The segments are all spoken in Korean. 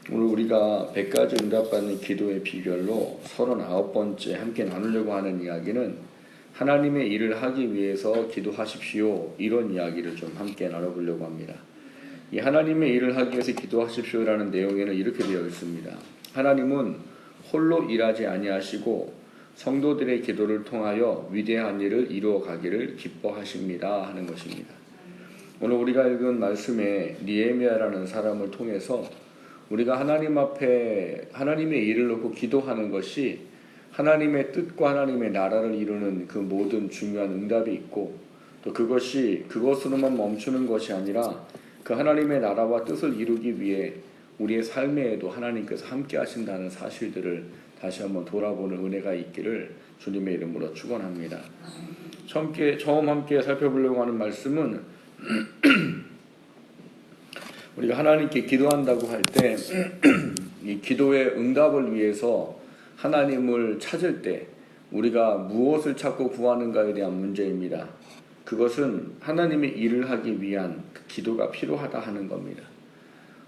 오늘 우리가 100가지 응답받는 기도의 비결로 39번째 함께 나누려고 하는 이야기는 하나님의 일을 하기 위해서 기도하십시오. 이런 이야기를 좀 함께 나눠보려고 합니다. 이 하나님의 일을 하기 위해서 기도하십시오라는 내용에는 이렇게 되어 있습니다. 하나님은 홀로 일하지 아니하시고 성도들의 기도를 통하여 위대한 일을 이루어 가기를 기뻐하십니다 하는 것입니다. 오늘 우리가 읽은 말씀에 느헤미야라는 사람을 통해서 우리가 하나님 앞에 하나님의 일을 놓고 기도하는 것이 하나님의 뜻과 하나님의 나라를 이루는 그 모든 중요한 응답이 있고, 또 그것으로만 멈추는 것이 아니라 그 하나님의 나라와 뜻을 이루기 위해 우리의 삶에도 하나님께서 함께 하신다는 사실들을 다시 한번 돌아보는 은혜가 있기를 주님의 이름으로 축원합니다. 처음 함께 살펴보려고 하는 말씀은 우리가 하나님께 기도한다고 할 때 이 기도의 응답을 위해서 하나님을 찾을 때 우리가 무엇을 찾고 구하는가에 대한 문제입니다. 그것은 하나님의 일을 하기 위한 그 기도가 필요하다 하는 겁니다.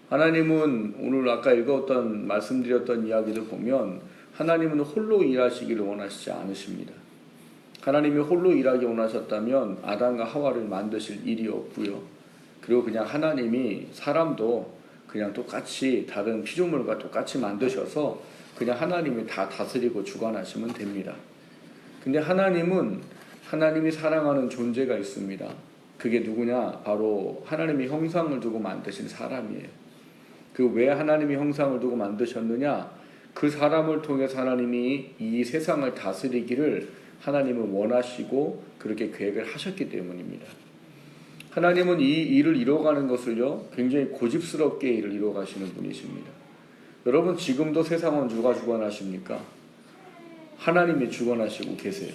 하나님은 오늘 아까 읽었던 말씀드렸던 이야기를 보면 하나님은 홀로 일하시기를 원하시지 않으십니다. 하나님이 홀로 일하기 원하셨다면 아담과 하와를 만드실 일이 없고요. 그리고 그냥 하나님이 사람도 그냥 똑같이 다른 피조물과 똑같이 만드셔서 그냥 하나님이 다 다스리고 주관하시면 됩니다. 근데 하나님이 사랑하는 존재가 있습니다. 그게 누구냐? 바로 하나님의 형상을 두고 만드신 사람이에요. 그 왜 하나님의 형상을 두고 만드셨느냐? 그 사람을 통해서 하나님이 이 세상을 다스리기를 하나님은 원하시고 그렇게 계획을 하셨기 때문입니다. 하나님은 이 일을 이뤄가는 것을요, 굉장히 고집스럽게 일을 이뤄가시는 분이십니다. 여러분, 지금도 세상은 누가 주관하십니까? 하나님이 주관하시고 계세요.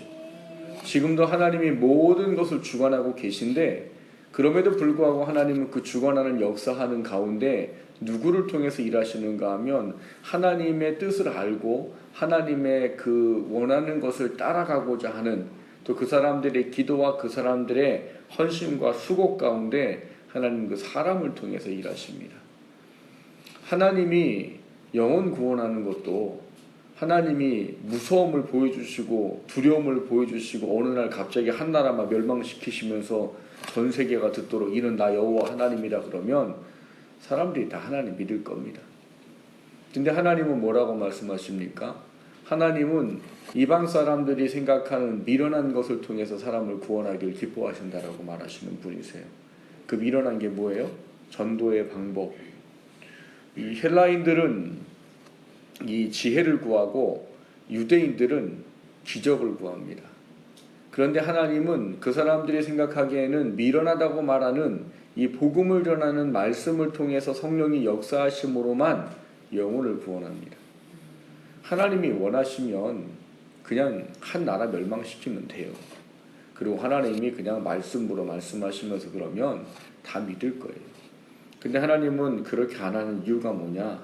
지금도 하나님이 모든 것을 주관하고 계신데, 그럼에도 불구하고 하나님은 그 주관하는 역사하는 가운데 누구를 통해서 일하시는가 하면 하나님의 뜻을 알고 하나님의 그 원하는 것을 따라가고자 하는, 또 그 사람들의 기도와 그 사람들의 헌신과 수고 가운데 하나님 그 사람을 통해서 일하십니다. 하나님이 영혼 구원하는 것도 하나님이 무서움을 보여주시고 두려움을 보여주시고 어느 날 갑자기 한 나라만 멸망시키시면서 전 세계가 듣도록 이는 나 여호와 하나님이다 그러면 사람들이 다 하나님 믿을 겁니다. 근데 하나님은 뭐라고 말씀하십니까? 하나님은 이방 사람들이 생각하는 미련한 것을 통해서 사람을 구원하기를 기뻐하신다라고 말하시는 분이세요. 그 미련한 게 뭐예요? 전도의 방법. 이 헬라인들은 이 지혜를 구하고 유대인들은 기적을 구합니다. 그런데 하나님은 그 사람들이 생각하기에는 미련하다고 말하는 이 복음을 전하는 말씀을 통해서 성령이 역사하심으로만 영혼을 구원합니다. 하나님이 원하시면 그냥 한 나라 멸망시키면 돼요. 그리고 하나님이 그냥 말씀으로 말씀하시면서 그러면 다 믿을 거예요. 근데 하나님은 그렇게 안 하는 이유가 뭐냐?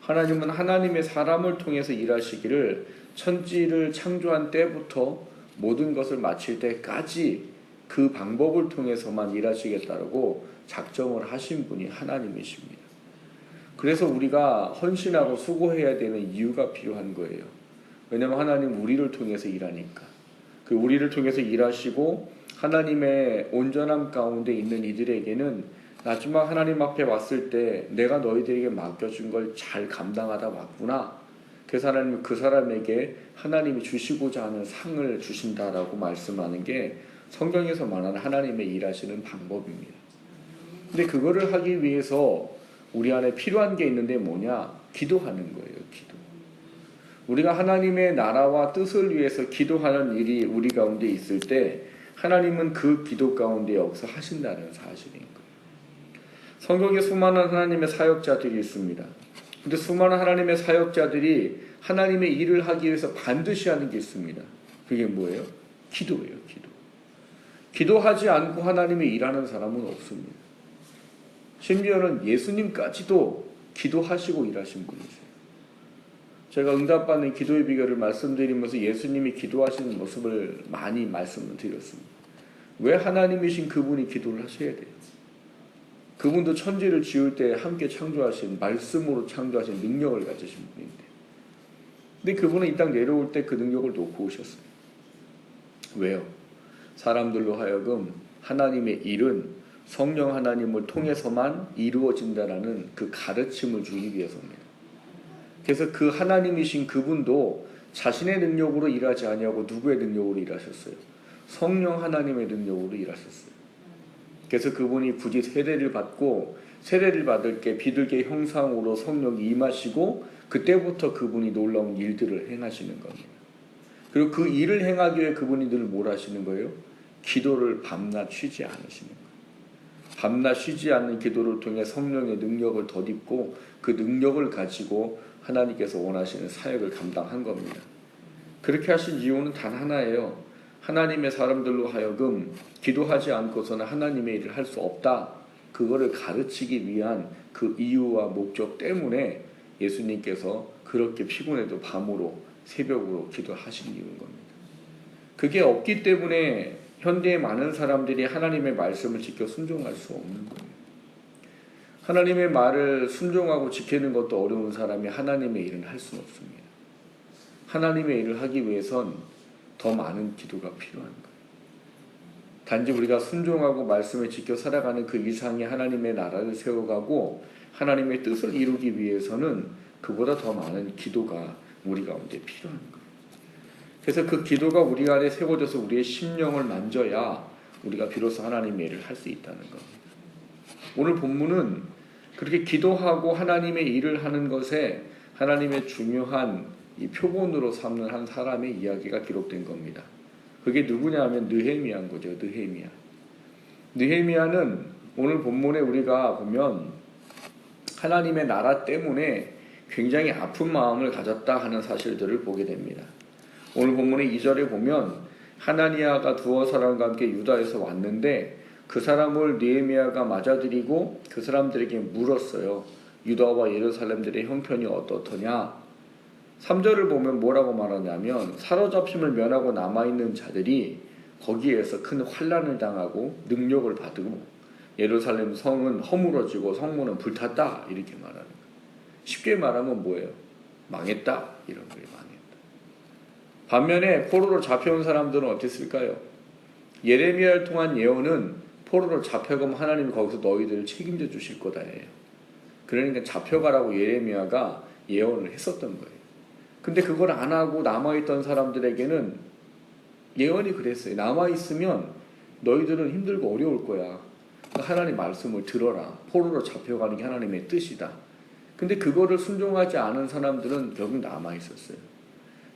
하나님은 하나님의 사람을 통해서 일하시기를 천지를 창조한 때부터 모든 것을 마칠 때까지 그 방법을 통해서만 일하시겠다고 작정을 하신 분이 하나님이십니다. 그래서 우리가 헌신하고 수고해야 되는 이유가 필요한 거예요. 왜냐하면 하나님 우리를 통해서 일하니까. 그 우리를 통해서 일하시고 하나님의 온전함 가운데 있는 이들에게는 마지막 하나님 앞에 왔을 때 내가 너희들에게 맡겨준 걸 잘 감당하다 왔구나. 그래서 하나님은 그 사람에게 하나님이 주시고자 하는 상을 주신다라고 말씀하는 게 성경에서 말하는 하나님의 일하시는 방법입니다. 근데 그거를 하기 위해서 우리 안에 필요한 게 있는데 뭐냐? 기도하는 거예요. 기도. 우리가 하나님의 나라와 뜻을 위해서 기도하는 일이 우리 가운데 있을 때 하나님은 그 기도 가운데 역사하신다는 사실인 거예요. 성경에 수많은 하나님의 사역자들이 있습니다. 근데 수많은 하나님의 사역자들이 하나님의 일을 하기 위해서 반드시 하는 게 있습니다. 그게 뭐예요? 기도예요. 기도. 기도하지 않고 하나님의 일하는 사람은 없습니다. 심지어는 예수님까지도 기도하시고 일하신 분이세요. 제가 응답받는 기도의 비결을 말씀드리면서 예수님이 기도하시는 모습을 많이 말씀을 드렸습니다. 왜 하나님이신 그분이 기도를 하셔야 돼요? 그분도 천지를 지을 때 함께 창조하신, 말씀으로 창조하신 능력을 가지신 분인데, 근데 그분은 이 땅 내려올 때 그 능력을 놓고 오셨어요. 왜요? 사람들로 하여금 하나님의 일은 성령 하나님을 통해서만 이루어진다라는 그 가르침을 주기 위해서입니다. 그래서 그 하나님이신 그분도 자신의 능력으로 일하지 아니하고 누구의 능력으로 일하셨어요? 성령 하나님의 능력으로 일하셨어요. 그래서 그분이 굳이 세례를 받고 세례를 받을 게 비둘기 형상으로 성령이 임하시고 그때부터 그분이 놀라운 일들을 행하시는 겁니다. 그리고 그 일을 행하기 위해 그분이 늘 뭘 하시는 거예요? 기도를 밤낮 쉬지 않으시는 거예요. 밤낮 쉬지 않는 기도를 통해 성령의 능력을 덧입고 그 능력을 가지고 하나님께서 원하시는 사역을 감당한 겁니다. 그렇게 하신 이유는 단 하나예요. 하나님의 사람들로 하여금 기도하지 않고서는 하나님의 일을 할 수 없다. 그거를 가르치기 위한 그 이유와 목적 때문에 예수님께서 그렇게 피곤해도 밤으로 새벽으로 기도하신 이유인 겁니다. 그게 없기 때문에 현대의 많은 사람들이 하나님의 말씀을 지켜 순종할 수 없는 거예요. 하나님의 말을 순종하고 지키는 것도 어려운 사람이 하나님의 일을 할 수는 없습니다. 하나님의 일을 하기 위해선 더 많은 기도가 필요한 거예요. 단지 우리가 순종하고 말씀을 지켜 살아가는 그 이상의 하나님의 나라를 세워가고 하나님의 뜻을 이루기 위해서는 그보다 더 많은 기도가 우리 가운데 필요한 거예요. 그래서 그 기도가 우리 안에 세워져서 우리의 심령을 만져야 우리가 비로소 하나님의 일을 할 수 있다는 겁니다. 오늘 본문은 그렇게 기도하고 하나님의 일을 하는 것에 하나님의 중요한 이 표본으로 삼는 한 사람의 이야기가 기록된 겁니다. 그게 누구냐 하면 느헤미야인 거죠. 느헤미야. 느헤미야는 오늘 본문에 우리가 보면 하나님의 나라 때문에 굉장히 아픈 마음을 가졌다 하는 사실들을 보게 됩니다. 오늘 본문의 2절에 보면 하나니아가 두어 사람과 함께 유다에서 왔는데 그 사람을 느헤미야가 맞아들이고 그 사람들에게 물었어요. 유다와 예루살렘들의 형편이 어떻더냐? 3절을 보면 뭐라고 말하냐면 사로잡힘을 면하고 남아있는 자들이 거기에서 큰 환난을 당하고 능력을 받고 예루살렘 성은 허물어지고 성문은 불탔다 이렇게 말하는 거예요. 쉽게 말하면 뭐예요? 망했다 이런 거예요. 망했다. 반면에 포로로 잡혀온 사람들은 어땠을까요? 예레미야를 통한 예언은 포로로 잡혀가면 하나님이 거기서 너희들을 책임져 주실 거다 해요. 그러니까 잡혀가라고 예레미야가 예언을 했었던 거예요. 근데 그걸 안 하고 남아있던 사람들에게는 예언이 그랬어요. 남아있으면 너희들은 힘들고 어려울 거야. 그러니까 하나님 말씀을 들어라. 포로로 잡혀가는 게 하나님의 뜻이다. 근데 그거를 순종하지 않은 사람들은 결국 남아있었어요.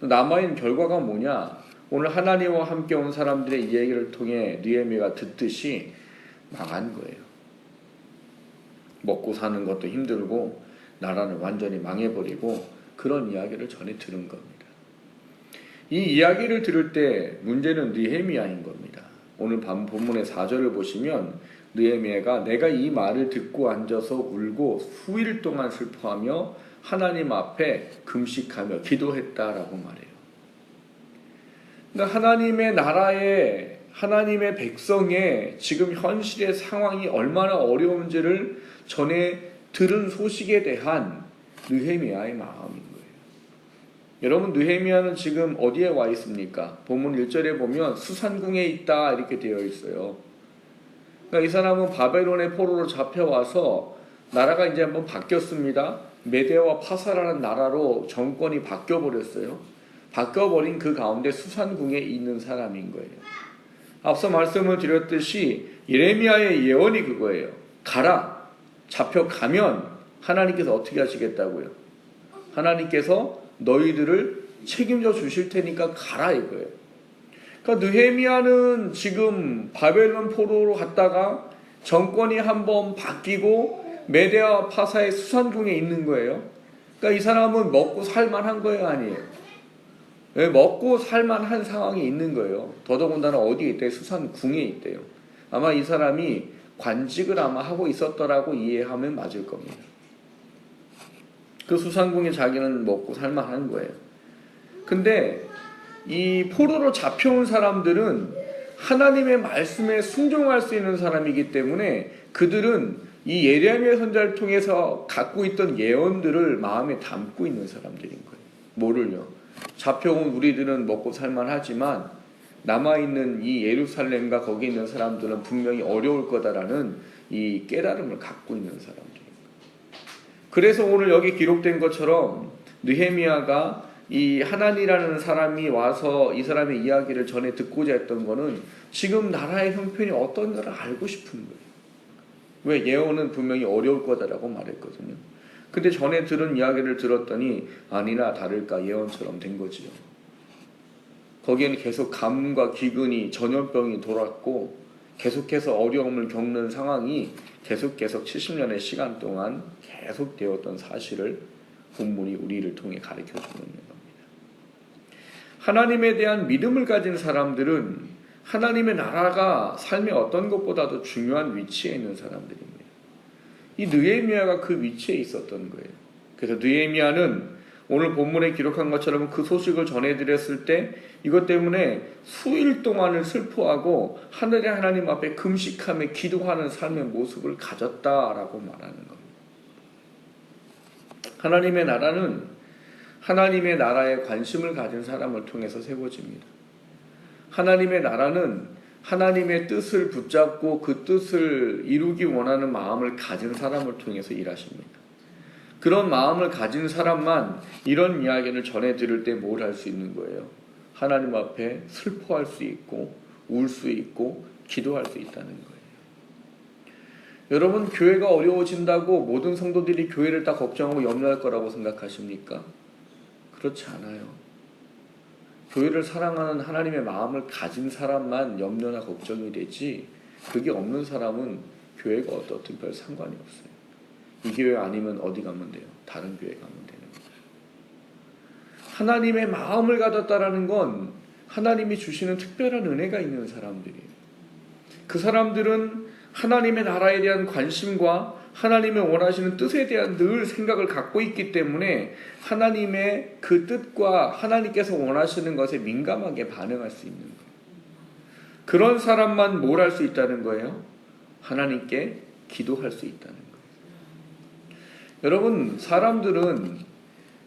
남아있는 결과가 뭐냐? 오늘 하나님과 함께 온 사람들의 이야기를 통해 느헤미야가 듣듯이 망한 거예요. 먹고 사는 것도 힘들고 나라는 완전히 망해버리고 그런 이야기를 전해 들은 겁니다. 이 이야기를 들을 때 문제는 느헤미야인 겁니다. 오늘 본문의 4절을 보시면 느헤미야가 내가 이 말을 듣고 앉아서 울고 수일 동안 슬퍼하며 하나님 앞에 금식하며 기도했다라고 말해요. 그러니까 하나님의 나라에 하나님의 백성의 지금 현실의 상황이 얼마나 어려운지를 전해 들은 소식에 대한 느헤미야의 마음인 거예요. 여러분 느헤미야는 지금 어디에 와 있습니까? 본문 1절에 보면 수산궁에 있다 이렇게 되어 있어요. 그러니까 이 사람은 바벨론의 포로로 잡혀와서 나라가 이제 한번 바뀌었습니다. 메대와 파사라는 나라로 정권이 바뀌어버렸어요. 바뀌어버린 그 가운데 수산궁에 있는 사람인 거예요. 앞서 말씀을 드렸듯이 예레미야의 예언이 그거예요. 가라. 잡혀가면 하나님께서 어떻게 하시겠다고요? 하나님께서 너희들을 책임져 주실 테니까 가라 이거예요. 그러니까 느헤미야는 지금 바벨론 포로로 갔다가 정권이 한번 바뀌고 메대와 파사의 수산궁에 있는 거예요. 그러니까 이 사람은 먹고 살만한 거예요, 아니에요? 네, 먹고 살만한 상황이 있는 거예요. 더더군다나 어디에 있대요? 수산궁에 있대요. 아마 이 사람이 관직을 아마 하고 있었더라고 이해하면 맞을 겁니다. 그 수산궁에 자기는 먹고 살만한 거예요. 근데 이 포로로 잡혀온 사람들은 하나님의 말씀에 순종할 수 있는 사람이기 때문에 그들은 이 예레미야 선지자를 통해서 갖고 있던 예언들을 마음에 담고 있는 사람들인 거예요. 뭐를요? 잡혀온 우리들은 먹고 살만하지만 남아있는 이 예루살렘과 거기 있는 사람들은 분명히 어려울 거다라는 이 깨달음을 갖고 있는 사람들이에요. 그래서 오늘 여기 기록된 것처럼 느헤미야가 이 하나니라는 사람이 와서 이 사람의 이야기를 전해 듣고자 했던 거는 지금 나라의 형편이 어떤가를 알고 싶은 거예요. 왜? 예언은 분명히 어려울 거다라고 말했거든요. 근데 전에 들은 이야기를 들었더니 아니나 다를까 예언처럼 된 거지요. 거기에는 계속 가뭄과 기근이 전염병이 돌았고 계속해서 어려움을 겪는 상황이 계속 70년의 시간 동안 계속되었던 사실을 본문이 우리를 통해 가르쳐주는 겁니다. 하나님에 대한 믿음을 가진 사람들은 하나님의 나라가 삶의 어떤 것보다도 중요한 위치에 있는 사람들입니다. 이 느헤미야가 그 위치에 있었던 거예요. 그래서 느헤미야는 오늘 본문에 기록한 것처럼 그 소식을 전해드렸을 때 이것 때문에 수일 동안을 슬퍼하고 하늘의 하나님 앞에 금식하며 기도하는 삶의 모습을 가졌다라고 말하는 겁니다. 하나님의 나라는 하나님의 나라에 관심을 가진 사람을 통해서 세워집니다. 하나님의 나라는 하나님의 뜻을 붙잡고 그 뜻을 이루기 원하는 마음을 가진 사람을 통해서 일하십니다. 그런 마음을 가진 사람만 이런 이야기를 전해 들을 때 뭘 할 수 있는 거예요? 하나님 앞에 슬퍼할 수 있고 울 수 있고 기도할 수 있다는 거예요. 여러분, 교회가 어려워진다고 모든 성도들이 교회를 다 걱정하고 염려할 거라고 생각하십니까? 그렇지 않아요. 교회를 사랑하는 하나님의 마음을 가진 사람만 염려나 걱정이 되지 그게 없는 사람은 교회가 어떻든 별 상관이 없어요. 이 교회 아니면 어디 가면 돼요? 다른 교회 가면 되는 거예요. 하나님의 마음을 가졌다라는 건 하나님이 주시는 특별한 은혜가 있는 사람들이에요. 그 사람들은 하나님의 나라에 대한 관심과 하나님의 원하시는 뜻에 대한 늘 생각을 갖고 있기 때문에 하나님의 그 뜻과 하나님께서 원하시는 것에 민감하게 반응할 수 있는 거예요. 그런 사람만 뭘 할 수 있다는 거예요? 하나님께 기도할 수 있다는 거예요. 여러분, 사람들은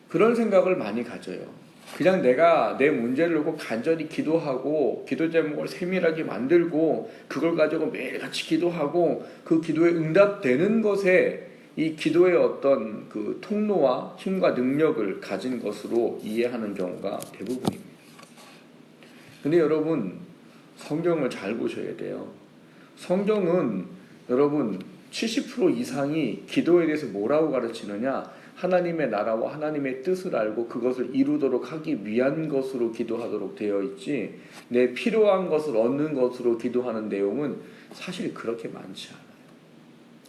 그런 생각을 많이 가져요. 그냥 내가 내 문제를 놓고 간절히 기도하고 기도 제목을 세밀하게 만들고 그걸 가지고 매일같이 기도하고 그 기도에 응답되는 것에 이 기도의 어떤 그 통로와 힘과 능력을 가진 것으로 이해하는 경우가 대부분입니다. 근데 여러분, 성경을 잘 보셔야 돼요. 성경은 여러분 70% 이상이 기도에 대해서 뭐라고 가르치느냐? 하나님의 나라와 하나님의 뜻을 알고 그것을 이루도록 하기 위한 것으로 기도하도록 되어 있지 내 필요한 것을 얻는 것으로 기도하는 내용은 사실 그렇게 많지 않아요.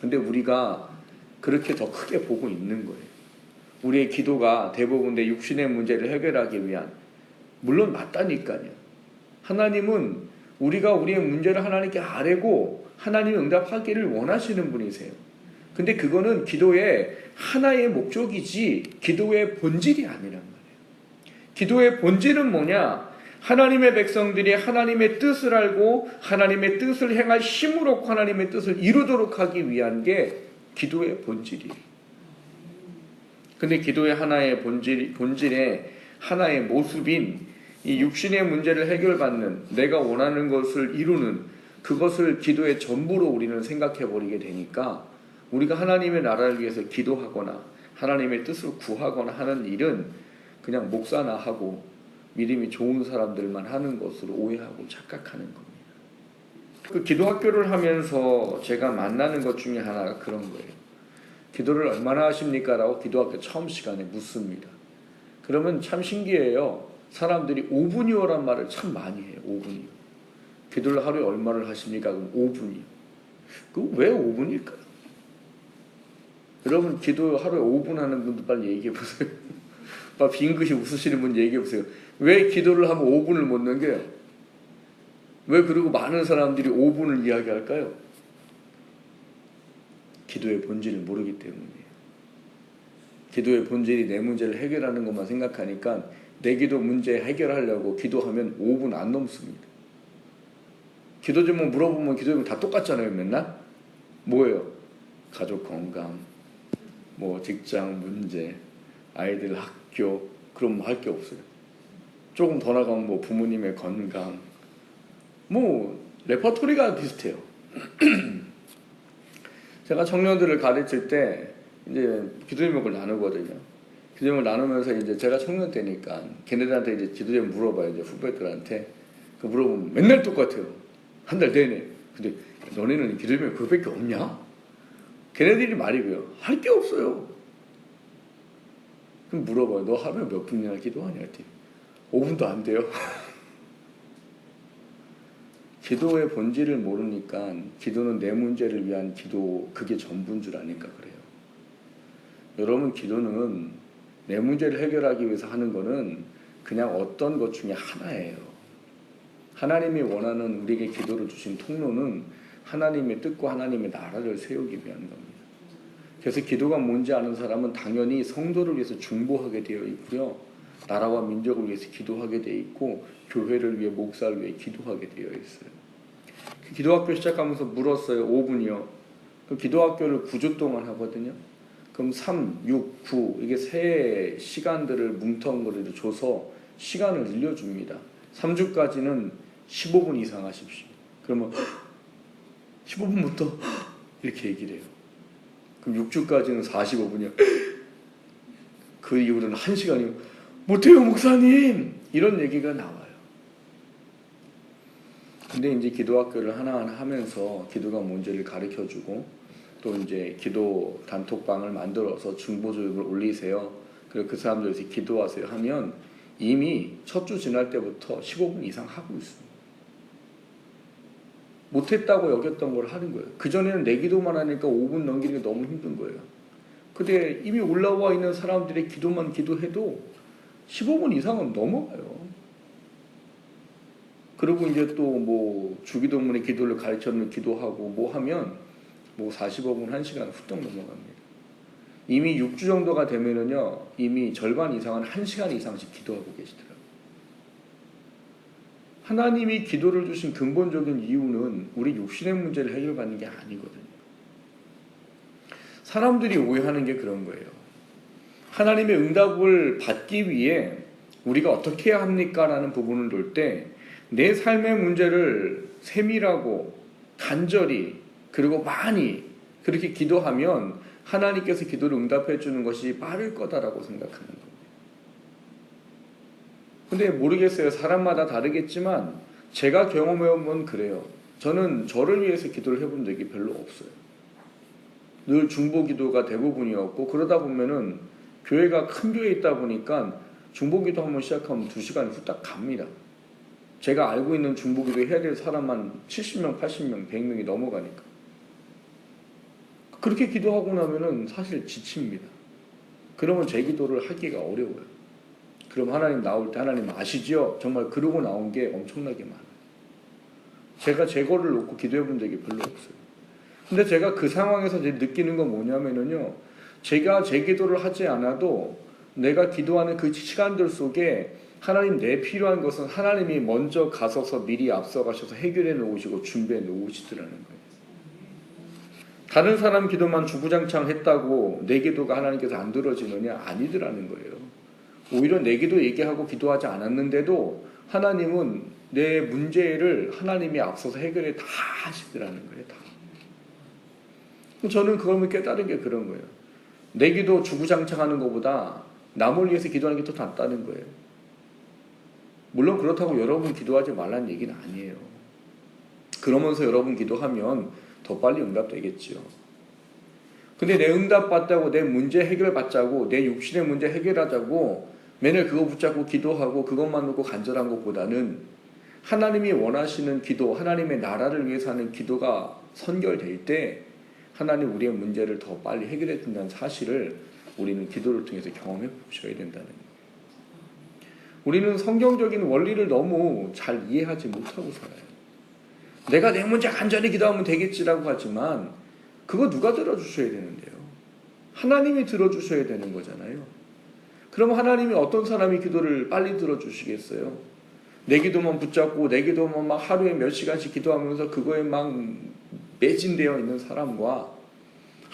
근데 우리가 그렇게 더 크게 보고 있는 거예요. 우리의 기도가 대부분 내 육신의 문제를 해결하기 위한, 물론 맞다니까요. 하나님은 우리가 우리의 문제를 하나님께 아뢰고 하나님이 응답하기를 원하시는 분이세요. 근데 그거는 기도의 하나의 목적이지 기도의 본질이 아니란 말이에요. 기도의 본질은 뭐냐? 하나님의 백성들이 하나님의 뜻을 알고 하나님의 뜻을 행할 힘을 얻고 하나님의 뜻을 이루도록 하기 위한 게 기도의 본질이에요. 근데 기도의 하나의 본질의 하나의 모습인 이 육신의 문제를 해결받는, 내가 원하는 것을 이루는 그것을 기도의 전부로 우리는 생각해 버리게 되니까 우리가 하나님의 나라를 위해서 기도하거나 하나님의 뜻을 구하거나 하는 일은 그냥 목사나 하고 믿음이 좋은 사람들만 하는 것으로 오해하고 착각하는 겁니다. 그 기도학교를 하면서 제가 만나는 것 중에 하나가 그런 거예요. 기도를 얼마나 하십니까? 라고 기도학교 처음 시간에 묻습니다. 그러면 참 신기해요. 사람들이 5분이요란 말을 참 많이 해요. 5분이요. 기도를 하루에 얼마를 하십니까? 그럼 5분이요. 그 왜 5분일까요? 여러분, 기도 하루에 5분 하는 분들 빨리 얘기해 보세요. 빙긋이 웃으시는 분 얘기해 보세요. 왜 기도를 하면 5분을 못 넘겨요? 왜 그리고 많은 사람들이 5분을 이야기할까요? 기도의 본질을 모르기 때문이에요. 기도의 본질이 내 문제를 해결하는 것만 생각하니까 내 기도 문제 해결하려고 기도하면 5분 안 넘습니다. 기도 제목 물어보면 기도 제목 다 똑같잖아요, 맨날. 뭐예요? 가족 건강, 뭐 직장 문제, 아이들 학교, 그럼 뭐 할 게 없어요. 조금 더 나가면 뭐 부모님의 건강, 뭐 레퍼토리가 비슷해요. 제가 청년들을 가르칠 때 이제 기도 제목을 나누거든요. 기도 제목을 나누면서 이제 제가 청년 때니까 걔네들한테 이제 기도 제목 물어봐요. 이제 후배들한테. 그 물어보면 맨날 똑같아요. 한 달 내내. 근데 너네는 기도 제목이 그거밖에 없냐? 걔네들이 말이고요. 할 게 없어요. 그럼 물어봐요. 너 하루에 몇 분이나 기도하냐? 했더니 5분도 안 돼요. 기도의 본질을 모르니까 기도는 내 문제를 위한 기도, 그게 전부인 줄 아니까 그래요. 여러분, 기도는 내 문제를 해결하기 위해서 하는 거는 그냥 어떤 것 중에 하나예요. 하나님이 원하는 우리에게 기도를 주신 통로는 하나님의 뜻과 하나님의 나라를 세우기 위한 겁니다. 그래서 기도가 뭔지 아는 사람은 당연히 성도를 위해서 중보하게 되어 있고요. 나라와 민족을 위해서 기도하게 되어 있고 교회를 위해, 목사를 위해 기도하게 되어 있어요. 그 기도학교 시작하면서 물었어요. 5분이요. 그 기도학교를 9주 동안 하거든요. 그럼 3, 6, 9 이게 세 시간들을 뭉텅그리로 줘서 시간을 늘려줍니다. 3주까지는 15분 이상 하십시오. 그러면 15분부터 이렇게 얘기를 해요. 그럼 6주까지는 45분이요. 그 이후로는 1시간이요. 못해요 목사님, 이런 얘기가 나와요. 근데 이제 기도학교를 하나하나 하면서 기도가 뭔지를 가르쳐주고 또 이제 기도 단톡방을 만들어서 중보조직을 올리세요. 그리고 그 사람들에서 기도하세요 하면 이미 첫 주 지날 때부터 15분 이상 하고 있습니다. 못했다고 여겼던 걸 하는 거예요. 그전에는 내 기도만 하니까 5분 넘기는 게 너무 힘든 거예요. 근데 이미 올라와 있는 사람들의 기도만 기도해도 15분 이상은 넘어가요. 그리고 이제 또 뭐 주기도문의 기도를 가르쳐주는 기도하고 뭐 하면 뭐 45분, 1시간 훌쩍 넘어갑니다. 이미 6주 정도가 되면은요, 이미 절반 이상은 1시간 이상씩 기도하고 계시더라고요. 하나님이 기도를 주신 근본적인 이유는 우리 육신의 문제를 해결받는 게 아니거든요. 사람들이 오해하는 게 그런 거예요. 하나님의 응답을 받기 위해 우리가 어떻게 해야 합니까? 라는 부분을 놓을 때 내 삶의 문제를 세밀하고 간절히 그리고 많이 그렇게 기도하면 하나님께서 기도를 응답해 주는 것이 빠를 거다라고 생각하는 겁니다. 근데 모르겠어요. 사람마다 다르겠지만 제가 경험해본 그래요. 저는 저를 위해서 기도를 해본 적이 별로 없어요. 늘 중보 기도가 대부분이었고 그러다 보면은 교회가 큰 교회에 있다 보니까 중보 기도 한번 시작하면 2시간이 후딱 갑니다. 제가 알고 있는 중보 기도 해야 될 사람만 70명, 80명, 100명이 넘어가니까. 그렇게 기도하고 나면은 사실 지칩니다. 그러면 제 기도를 하기가 어려워요. 그럼 하나님 나올 때 하나님 아시지요? 정말 그러고 나온 게 엄청나게 많아요. 제가 제 거를 놓고 기도해 본 적이 별로 없어요. 근데 제가 그 상황에서 이제 느끼는 건 뭐냐면요. 제가 제 기도를 하지 않아도 내가 기도하는 그 시간들 속에 하나님 내 필요한 것은 하나님이 먼저 가서서 미리 앞서가셔서 해결해 놓으시고 준비해 놓으시더라는 거예요. 다른 사람 기도만 주구장창 했다고 내 기도가 하나님께서 안 들어지느냐? 아니더라는 거예요. 오히려 내 기도 얘기하고 기도하지 않았는데도 하나님은 내 문제를 하나님이 앞서서 해결해 다 하시더라는 거예요. 다. 저는 그걸 깨달은 게 그런 거예요. 내 기도 주구장창 하는 것보다 남을 위해서 기도하는 게 더 낫다는 거예요. 물론 그렇다고 여러분 기도하지 말라는 얘기는 아니에요. 그러면서 여러분 기도하면 더 빨리 응답되겠지요. 근데 내 응답받다고 내 문제 해결받자고 내 육신의 문제 해결하자고 맨날 그거 붙잡고 기도하고 그것만 놓고 간절한 것보다는 하나님이 원하시는 기도, 하나님의 나라를 위해서 하는 기도가 선결될 때 하나님 우리의 문제를 더 빨리 해결해 준다는 사실을 우리는 기도를 통해서 경험해 보셔야 된다는 거예요. 우리는 성경적인 원리를 너무 잘 이해하지 못하고 살아요. 내가 내 문제 간절히 기도하면 되겠지라고 하지만 그거 누가 들어주셔야 되는데요? 하나님이 들어주셔야 되는 거잖아요. 그럼 하나님이 어떤 사람이 기도를 빨리 들어주시겠어요? 내 기도만 붙잡고 내 기도만 막 하루에 몇 시간씩 기도하면서 그거에 막 매진되어 있는 사람과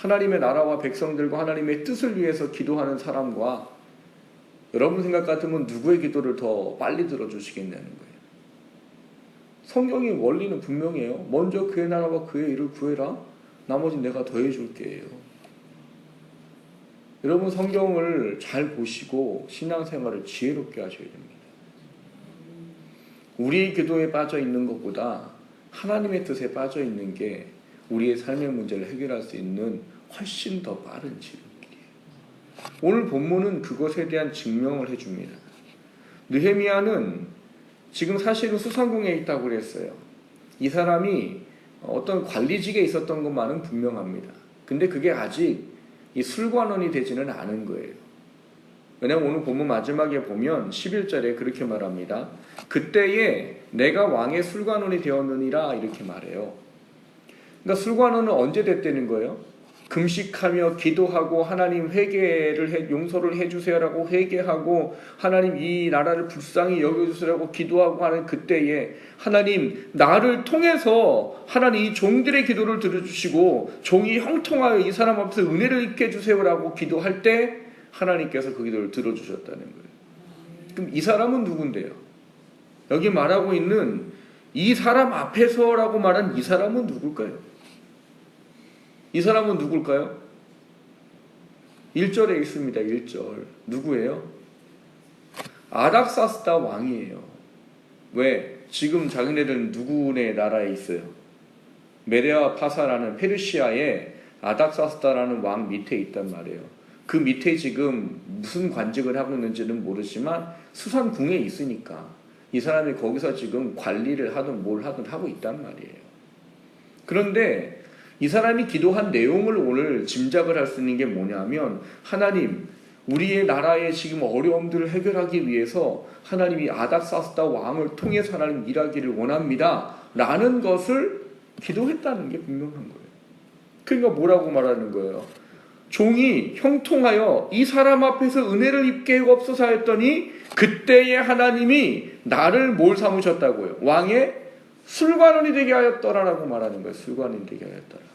하나님의 나라와 백성들과 하나님의 뜻을 위해서 기도하는 사람과 여러분 생각 같으면 누구의 기도를 더 빨리 들어주시겠냐는 거예요. 성경의 원리는 분명해요. 먼저 그의 나라와 그의 일을 구해라. 나머지 내가 더해줄게요. 여러분 성경을 잘 보시고 신앙생활을 지혜롭게 하셔야 됩니다. 우리의 기도에 빠져 있는 것보다 하나님의 뜻에 빠져 있는 게 우리의 삶의 문제를 해결할 수 있는 훨씬 더 빠른 지름길이에요. 오늘 본문은 그것에 대한 증명을 해줍니다. 느헤미야는 지금 사실은 수상궁에 있다고 그랬어요. 이 사람이 어떤 관리직에 있었던 것만은 분명합니다. 근데 그게 아직 이 술관원이 되지는 않은 거예요. 왜냐하면 오늘 본문 마지막에 보면 11절에 그렇게 말합니다. 그때에 내가 왕의 술관원이 되었느니라 이렇게 말해요. 그러니까 술관원은 언제 됐다는 거예요? 금식하며 기도하고 하나님 용서를 해주세요라고 회개하고 하나님 이 나라를 불쌍히 여겨주세요라고 기도하고 하는 그때에 하나님 나를 통해서 하나님 이 종들의 기도를 들어주시고 종이 형통하여 이 사람 앞에서 은혜를 입게 해주세요라고 기도할 때 하나님께서 그 기도를 들어주셨다는 거예요. 그럼 이 사람은 누군데요? 여기 말하고 있는 이 사람 앞에서라고 말한 이 사람은 누굴까요? 이 사람은 누굴까요? 1절에 있습니다. 1절. 누구예요? 아닥사스다 왕이에요. 왜? 지금 자기네들은 누구네 나라에 있어요? 메데와 파사라는 페르시아의 아닥사스다라는 왕 밑에 있단 말이에요. 그 밑에 지금 무슨 관직을 하고 있는지는 모르지만 수산궁에 있으니까 이 사람이 거기서 지금 관리를 하든 뭘 하든 하고 있단 말이에요. 그런데 이 사람이 기도한 내용을 오늘 짐작을 할 수 있는 게 뭐냐면 하나님 우리의 나라의 지금 어려움들을 해결하기 위해서 하나님이 아닥사스다 왕을 통해서 하나님 일하기를 원합니다 라는 것을 기도했다는 게 분명한 거예요. 그러니까 뭐라고 말하는 거예요? 종이 형통하여 이 사람 앞에서 은혜를 입게 없소서 했더니 그때에 하나님이 나를 뭘 삼으셨다고요? 왕의 술관원이 되게 하였더라라고 말하는 거예요. 술관원이 되게 하였더라.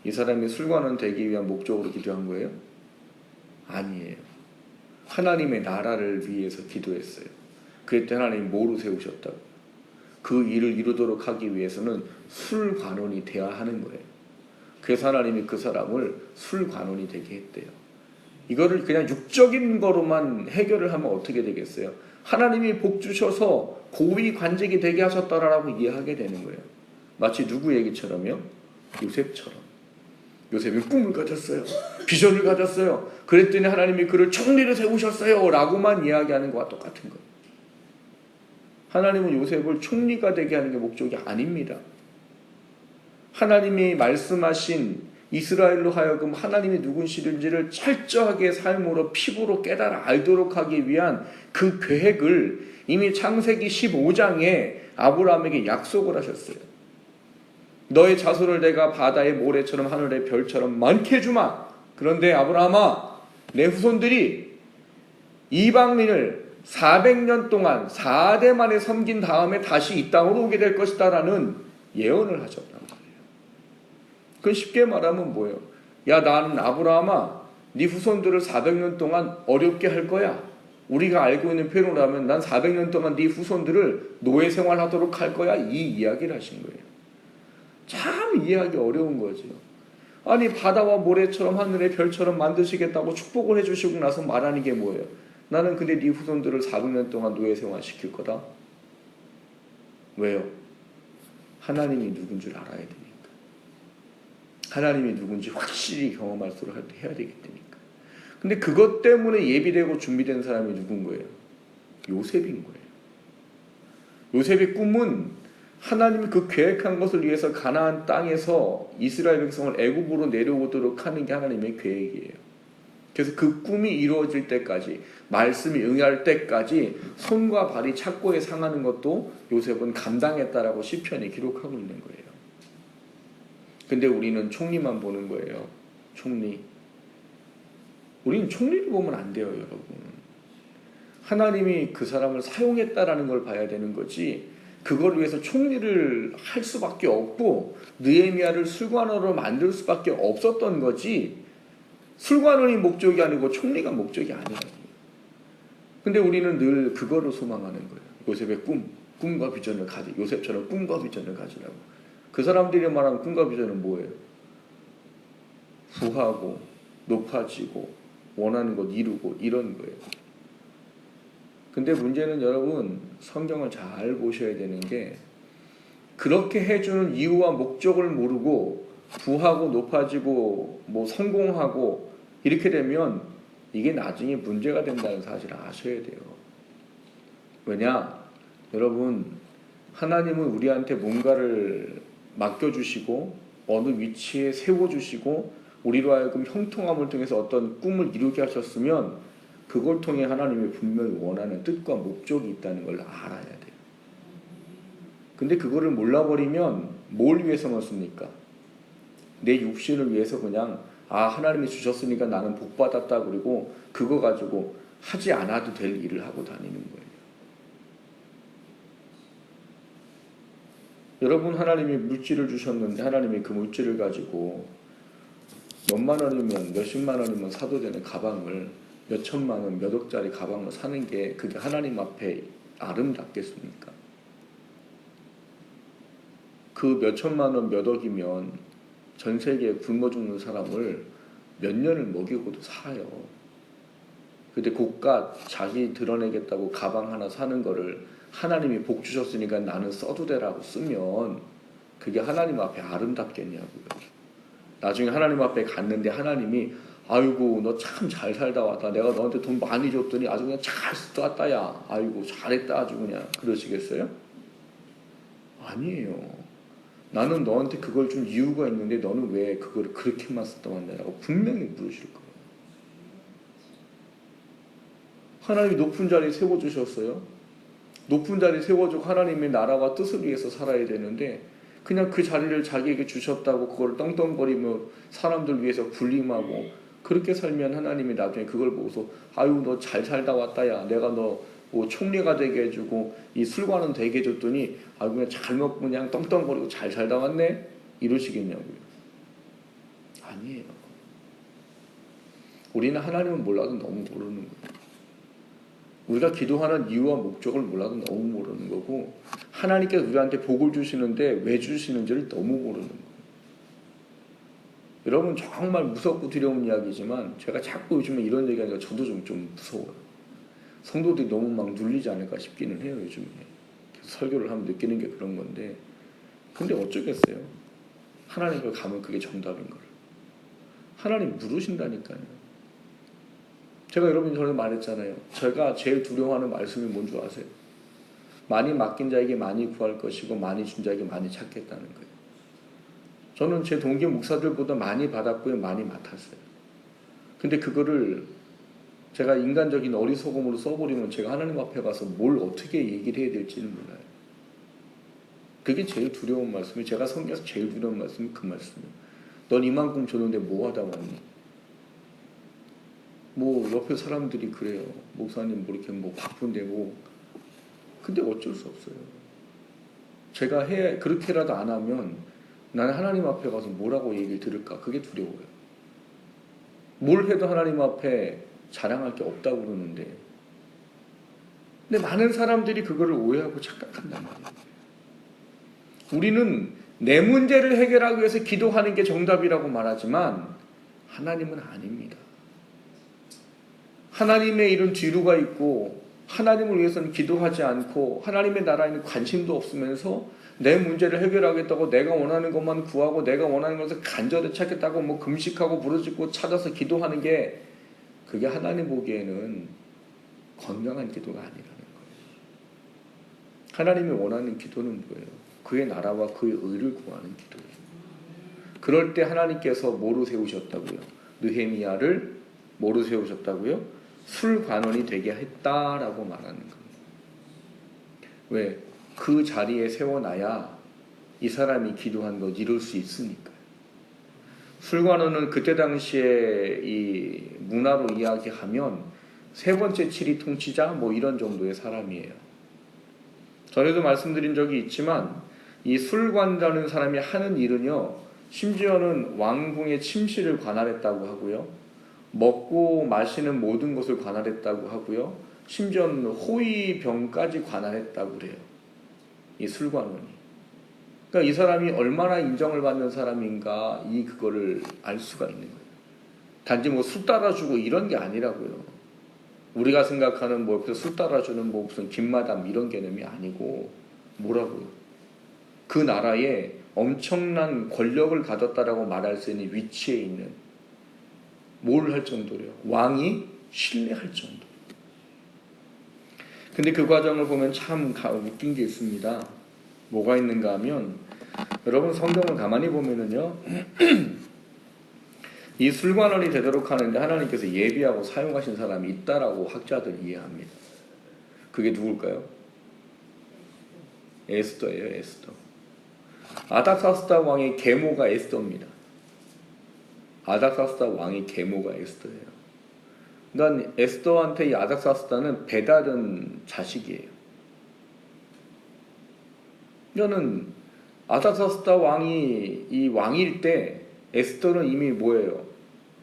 이 사람이 술관원 되기 위한 목적으로 기도한 거예요? 아니에요. 하나님의 나라를 위해서 기도했어요. 그때 하나님이 뭐로 세우셨다고? 그 일을 이루도록 하기 위해서는 술관원이 되어야 하는 거예요. 그래서 하나님이 그 사람을 술관원이 되게 했대요. 이거를 그냥 육적인 거로만 해결을 하면 어떻게 되겠어요? 하나님이 복 주셔서 고위 관직이 되게 하셨다라고 이해하게 되는 거예요. 마치 누구 얘기처럼요? 요셉처럼. 요셉이 꿈을 가졌어요. 비전을 가졌어요. 그랬더니 하나님이 그를 총리로 세우셨어요 라고만 이야기하는 것과 똑같은 거예요. 하나님은 요셉을 총리가 되게 하는 게 목적이 아닙니다. 하나님이 말씀하신 이스라엘로 하여금 하나님이 누구신지를 철저하게 삶으로 피부로 깨달아 알도록 하기 위한 그 계획을 이미 창세기 15장에 아브라함에게 약속을 하셨어요. 너의 자손을 내가 바다의 모래처럼 하늘의 별처럼 많게 해주마. 그런데 아브라함아 내 후손들이 이방인을 400년 동안 4대 만에 섬긴 다음에 다시 이 땅으로 오게 될 것이다 라는 예언을 하셨단 말이에요. 그건 쉽게 말하면 뭐예요? 야 나는 아브라함아 네 후손들을 400년 동안 어렵게 할 거야. 우리가 알고 있는 표현으로 난 400년 동안 네 후손들을 노예 생활하도록 할 거야. 이 이야기를 하신 거예요. 참 이해하기 어려운 거죠. 아니 바다와 모래처럼 하늘의 별처럼 만드시겠다고 축복을 해주시고 나서 말하는 게 뭐예요? 나는 근데 네 후손들을 400년 동안 노예 생활시킬 거다. 왜요? 하나님이 누군 줄 알아야 되니까. 하나님이 누군지 확실히 경험할 수 해야 되기 때문이니까. 근데 그것 때문에 예비되고 준비된 사람이 누군 거예요? 요셉인 거예요. 요셉의 꿈은 하나님이 그 계획한 것을 위해서 가나안 땅에서 이스라엘 백성을 애굽으로 내려오도록 하는 게 하나님의 계획이에요. 그래서 그 꿈이 이루어질 때까지 말씀이 응할 때까지 손과 발이 착고에 상하는 것도 요셉은 감당했다라고 시편이 기록하고 있는 거예요. 근데 우리는 총리만 보는 거예요. 총리. 우리는 총리를 보면 안 돼요, 여러분. 하나님이 그 사람을 사용했다라는 걸 봐야 되는 거지 그걸 위해서 총리를 할 수밖에 없고 느헤미야를 술관원으로 만들 수밖에 없었던 거지, 술관원이 목적이 아니고 총리가 목적이 아니에요. 근데 우리는 늘 그거를 소망하는 거예요. 요셉의 꿈과 비전을 가지, 요셉처럼 꿈과 비전을 가지라고. 그 사람들이 말하는 꿈과 비전은 뭐예요? 부하고 높아지고 원하는 것 이루고 이런 거예요. 근데 문제는 여러분, 성경을 잘 보셔야 되는 게, 그렇게 해주는 이유와 목적을 모르고 부하고 높아지고 뭐 성공하고 이렇게 되면 이게 나중에 문제가 된다는 사실을 아셔야 돼요. 왜냐? 여러분, 하나님은 우리한테 뭔가를 맡겨주시고 어느 위치에 세워주시고 우리로 하여금 형통함을 통해서 어떤 꿈을 이루게 하셨으면 그걸 통해 하나님이 분명히 원하는 뜻과 목적이 있다는 걸 알아야 돼요. 근데 그거를 몰라버리면 뭘 위해서만 씁니까? 내 육신을 위해서 그냥 하나님이 주셨으니까 나는 복 받았다, 그리고 그거 가지고 하지 않아도 될 일을 하고 다니는 거예요. 여러분, 하나님이 물질을 주셨는데 하나님이 그 물질을 가지고 몇만 원이면 몇십만 원이면 사도 되는 가방을, 몇천만 원, 몇 억짜리 가방을 사는 게 그게 하나님 앞에 아름답겠습니까? 그 몇천만 원, 몇 억이면 전 세계에 굶어 죽는 사람을 몇 년을 먹이고도 살아요. 근데 고가 자기 드러내겠다고 가방 하나 사는 거를 하나님이 복 주셨으니까 나는 써도 되라고 쓰면 그게 하나님 앞에 아름답겠냐고요. 나중에 하나님 앞에 갔는데 하나님이 아이고 너 참 잘 살다 왔다, 내가 너한테 돈 많이 줬더니 아주 그냥 잘 쓰다 왔다 야, 아이고 잘했다 아주 그냥, 그러시겠어요? 아니에요. 나는 너한테 그걸 준 이유가 있는데 너는 왜 그걸 그렇게만 쓰다 왔냐라고 분명히 물으실 거예요. 하나님이 높은 자리에 세워주셨어요. 높은 자리에 세워주고 하나님의 나라와 뜻을 위해서 살아야 되는데 그냥 그 자리를 자기에게 주셨다고 그걸 떵떵거리며 사람들 위해서 군림하고 그렇게 살면 하나님이 나중에 그걸 보고서 아유 너 잘 살다 왔다 야, 내가 너 뭐 총리가 되게 해주고 이 술관은 되게 해줬더니 아유 그냥 잘 먹고 그냥 떵떵거리고 잘 살다 왔네, 이러시겠냐고요. 아니에요. 우리는 하나님을 몰라도 너무 모르는 거예요. 우리가 기도하는 이유와 목적을 몰라도 너무 모르는 거고, 하나님께서 우리한테 복을 주시는데 왜 주시는지를 너무 모르는 거예요. 여러분, 정말 무섭고 두려운 이야기지만 제가 자꾸 요즘에 이런 얘기하니까 저도 좀 무서워요. 성도들이 너무 막 눌리지 않을까 싶기는 해요. 요즘에 설교를 하면 느끼는 게 그런 건데, 근데 어쩌겠어요. 하나님께 가면 그게 정답인 걸 하나님 물으신다니까요. 제가 여러분 전에 말했잖아요. 제가 제일 두려워하는 말씀이 뭔지 아세요? 많이 맡긴 자에게 많이 구할 것이고 많이 준 자에게 많이 찾겠다는 거예요. 저는 제 동기 목사들보다 많이 받았고요, 많이 맡았어요. 근데 그거를 제가 인간적인 어리석음으로 써버리면 제가 하나님 앞에 가서 뭘 어떻게 얘기를 해야 될지는 몰라요. 그게 제일 두려운 말씀이에요. 제가 성경에서 제일 두려운 말씀이 그 말씀이에요. 넌 이만큼 줬는데 뭐 하다 왔니? 뭐 옆에 사람들이 그래요. 목사님 뭐 이렇게 뭐 바쁜데 뭐. 근데 어쩔 수 없어요. 제가 그렇게라도 안 하면 나는 하나님 앞에 가서 뭐라고 얘기를 들을까? 그게 두려워요. 뭘 해도 하나님 앞에 자랑할 게 없다고 그러는데, 근데 많은 사람들이 그거를 오해하고 착각한단 말이에요. 우리는 내 문제를 해결하기 위해서 기도하는 게 정답이라고 말하지만 하나님은 아닙니다. 하나님의 일은 뒤로가 있고 하나님을 위해서는 기도하지 않고 하나님의 나라에는 관심도 없으면서 내 문제를 해결하겠다고 내가 원하는 것만 구하고 내가 원하는 것을 간절히 찾겠다고 뭐 금식하고 부르짖고 찾아서 기도하는 게, 그게 하나님 보기에는 건강한 기도가 아니라는 거예요. 하나님이 원하는 기도는 뭐예요? 그의 나라와 그의 의를 구하는 기도예요. 그럴 때 하나님께서 뭐로 세우셨다고요? 느헤미야를 뭐로 세우셨다고요? 술관원이 되게 했다라고 말하는 겁니다. 왜? 그 자리에 세워놔야 이 사람이 기도한 거 이룰 수 있으니까요. 술관원은 그때 당시에 이 문화로 이야기하면 세 번째 치리 통치자 뭐 이런 정도의 사람이에요. 전에도 말씀드린 적이 있지만 이 술관이라는 사람이 하는 일은요, 심지어는 왕궁의 침실을 관할했다고 하고요, 먹고 마시는 모든 것을 관할했다고 하고요, 심지어는 호위병까지 관할했다고 그래요. 이 술관원이. 그러니까 이 사람이 얼마나 인정을 받는 사람인가, 그거를 알 수가 있는 거예요. 단지 뭐 술 따라주고 이런 게 아니라고요. 우리가 생각하는 뭐 술 따라주는 뭐 무슨 김마담 이런 개념이 아니고, 뭐라고요? 그 나라에 엄청난 권력을 가졌다라고 말할 수 있는 위치에 있는, 뭘 할 정도로요? 왕이 신뢰할 정도. 근데 그 과정을 보면 참 웃긴 게 있습니다. 뭐가 있는가 하면, 여러분 성경을 가만히 보면은요, 이 술관원이 되도록 하는데 하나님께서 예비하고 사용하신 사람이 있다라고 학자들이 이해합니다. 그게 누굴까요? 에스더예요, 에스더. 아닥사스다 왕의 계모가 에스더입니다. 아닥사스다 왕의 계모가 에스더예요. 그러니까 에스더한테 이 아닥사스다는 배다른 자식이에요. 이거는 아닥사스다 왕이 이 왕일 때 에스더는 이미 뭐예요?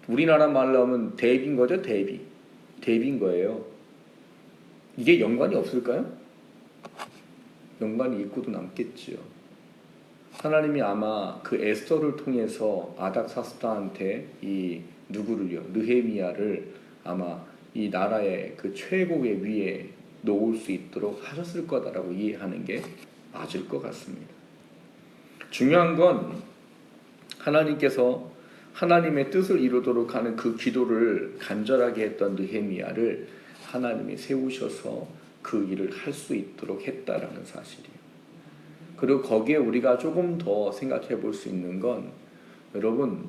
우리나라 말로 하면 대비인 거죠, 대비. 대비인 거예요. 이게 연관이 없을까요? 연관이 있고도 남겠지요. 하나님이 아마 그 에스더를 통해서 아닥사스다한테 이 누구를요? 느헤미야를 아마 이 나라의 그 최고의 위에 놓을 수 있도록 하셨을 거다라고 이해하는 게 맞을 것 같습니다. 중요한 건 하나님께서 하나님의 뜻을 이루도록 하는 그 기도를 간절하게 했던 느헤미야를 하나님이 세우셔서 그 일을 할 수 있도록 했다라는 사실이에요. 그리고 거기에 우리가 조금 더 생각해 볼 수 있는 건, 여러분,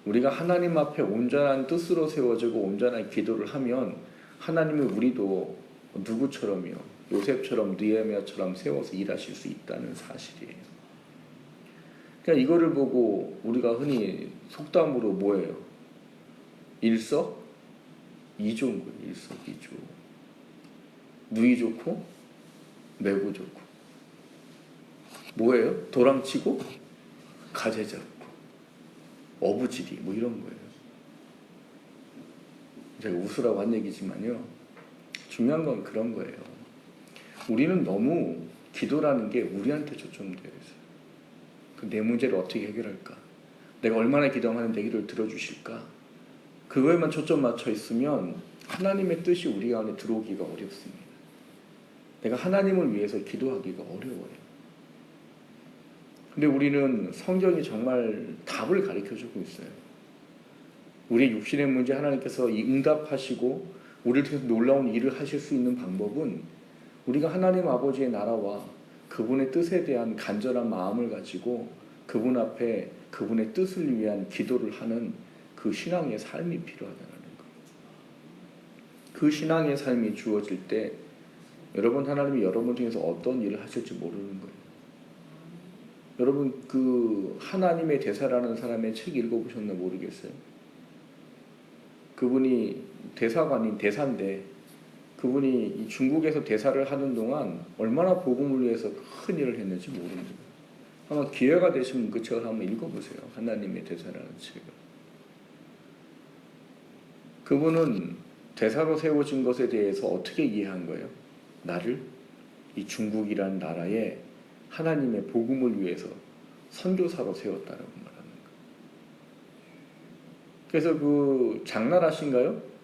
우리가 하나님 앞에 온전한 뜻으로 세워지고 온전한 기도를 하면 하나님이 우리도 누구처럼요? 요셉처럼 느헤미야처럼 세워서 일하실 수 있다는 사실이에요. 그러니까 이거를 보고 우리가 흔히 속담으로 뭐예요? 일석이조인 거예요. 일석이조. 누이 좋고 매고 좋고. 뭐예요? 도랑치고 가재 잡고 어부지리 뭐 이런 거예요. 제가 웃으라고 한 얘기지만요, 중요한 건 그런 거예요. 우리는 너무 기도라는 게 우리한테 초점되어 있어요. 내 문제를 어떻게 해결할까? 내가 얼마나 기도하면 내 기도를 들어주실까? 그거에만 초점 맞춰 있으면 하나님의 뜻이 우리 안에 들어오기가 어렵습니다. 내가 하나님을 위해서 기도하기가 어려워요. 근데 우리는 성경이 정말 답을 가르쳐주고 있어요. 우리의 육신의 문제 하나님께서 응답하시고 우리를 통해서 놀라운 일을 하실 수 있는 방법은 우리가 하나님 아버지의 나라와 그분의 뜻에 대한 간절한 마음을 가지고 그분 앞에 그분의 뜻을 위한 기도를 하는 그 신앙의 삶이 필요하다는 거예요. 그 신앙의 삶이 주어질 때 여러분, 하나님이 여러분 중에서 어떤 일을 하실지 모르는 거예요. 여러분, 그 하나님의 대사라는 사람의 책 읽어보셨나 모르겠어요. 그분이 대사관인 대사인데 그분이 중국에서 대사를 하는 동안 얼마나 복음을 위해서 큰 일을 했는지 모릅니다. 아마 기회가 되시면 그 책을 한번 읽어보세요. 하나님의 대사라는 책을. 그분은 대사로 세워진 것에 대해서 어떻게 이해한 거예요? 나를 이 중국이라는 나라에 하나님의 복음을 위해서 선교사로 세웠다라고 말하는 거예요. 그래서 그 장나라신가요?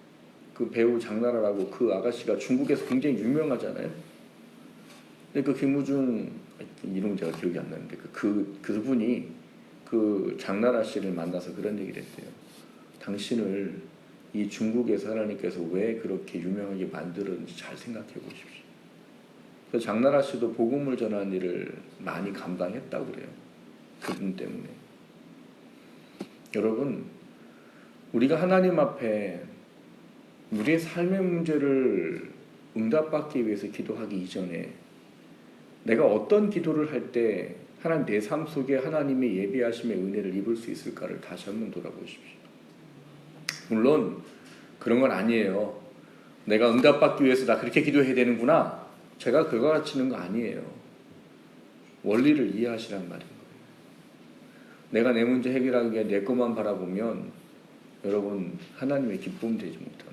그 배우 장나라라고 그 아가씨가 중국에서 굉장히 유명하잖아요. 근데 그 김우중, 이름 제가 기억이 안 나는데 그분이 그 장나라 씨를 만나서 그런 얘기를 했대요. 당신을 이 중국에서 하나님께서 왜 그렇게 유명하게 만들었는지 잘 생각해 보십시오. 그래서 장나라 씨도 복음을 전하는 일을 많이 감당했다고 그래요. 그분 때문에. 여러분, 우리가 하나님 앞에 우리의 삶의 문제를 응답받기 위해서 기도하기 이전에 내가 어떤 기도를 할 때 하나님 내 삶 속에 하나님의 예비하심의 은혜를 입을 수 있을까를 다시 한번 돌아보십시오. 물론 그런 건 아니에요. 내가 응답받기 위해서 나 그렇게 기도해야 되는구나, 제가 그거 가르치는 거 아니에요. 원리를 이해하시란 말인 거예요. 내가 내 문제 해결하기 위해 내 것만 바라보면 여러분 하나님의 기쁨 되지 못합니다.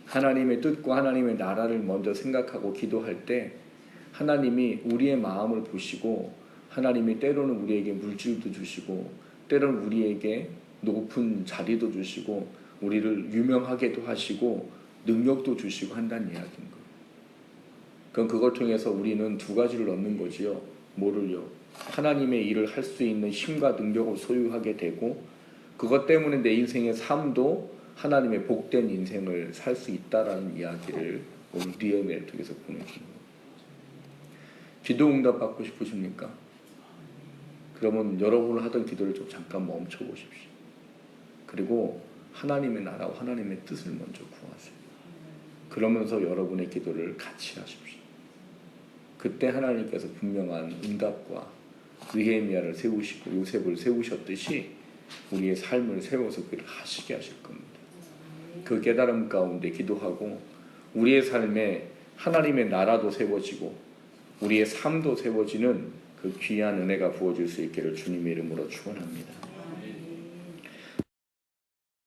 하나님의 뜻과 하나님의 나라를 먼저 생각하고 기도할 때 하나님이 우리의 마음을 보시고 하나님이 때로는 우리에게 물질도 주시고 때로는 우리에게 높은 자리도 주시고 우리를 유명하게도 하시고 능력도 주시고 한다는 이야기인 거예요. 그럼 그걸 통해서 우리는 두 가지를 얻는 거지요. 뭐를요? 하나님의 일을 할 수 있는 힘과 능력을 소유하게 되고 그것 때문에 내 인생의 삶도 하나님의 복된 인생을 살 수 있다라는 이야기를 오늘 니에미아를 통해서 보내주는 거예요. 기도 응답 받고 싶으십니까? 그러면 여러분을 하던 기도를 좀 잠깐 멈춰 보십시오. 그리고 하나님의 나라와 하나님의 뜻을 먼저 구하세요. 그러면서 여러분의 기도를 같이 하십시오. 그때 하나님께서 분명한 응답과 느헤미야를 세우시고 요셉을 세우셨듯이 우리의 삶을 세워서 그를 하시게 하실 겁니다. 그 깨달음 가운데 기도하고 우리의 삶에 하나님의 나라도 세워지고 우리의 삶도 세워지는 그 귀한 은혜가 부어질 수 있기를 주님의 이름으로 축원합니다.